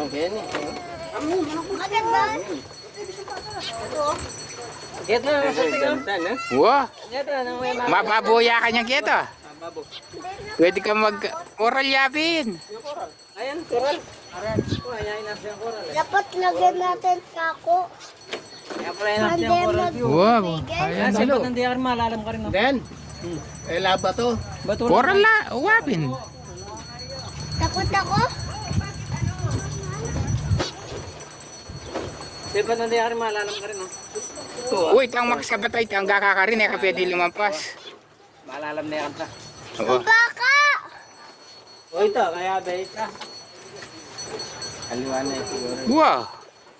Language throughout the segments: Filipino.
Gini. Maganda. Get na sa tingin. Wow, Get na nang may mga mababuya ka niya kito. babo. Pwede ka mag-oral yapin. Ayan, coral. Ayan. Ayan, nasa yung coral. Dapat lagyan natin kako. Kaya pala yung nasa yung coral. Wow, Ayan, ayan. sipat ng diyan malalam ka rin. No? Then, eh laba to. Bato Oral na, wapin. Takot ako. Sipat ng diyan malalam ka rin. No? Uy, tang makasabatay, tang gakakarin, eh, ka pwede lumampas. Malalam na yan ta. Oo. Baka! O ito, kaya bait ka. Aliwan na yun siguro. Wow,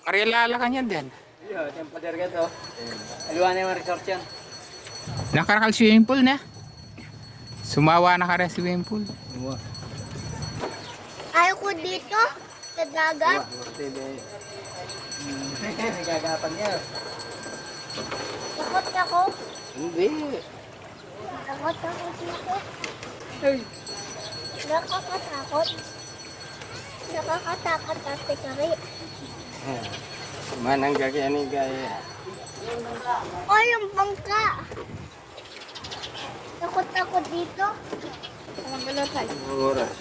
karilala ka niya din. Yo, tempader ka to. Aliwan na yung resort yan. Nakarakal swimming pool na. Sumawa na ka rin swimming pool. Ayaw ko dito. Sa dagat. Gagapan niya. Takot ako. Hindi. Takot ako dito. Nakakatakot. Nakakatakot ate kari. Manang gagyan ni gaya. O yung bangka. Takot ako dito. Alam mo na tayo. Oras.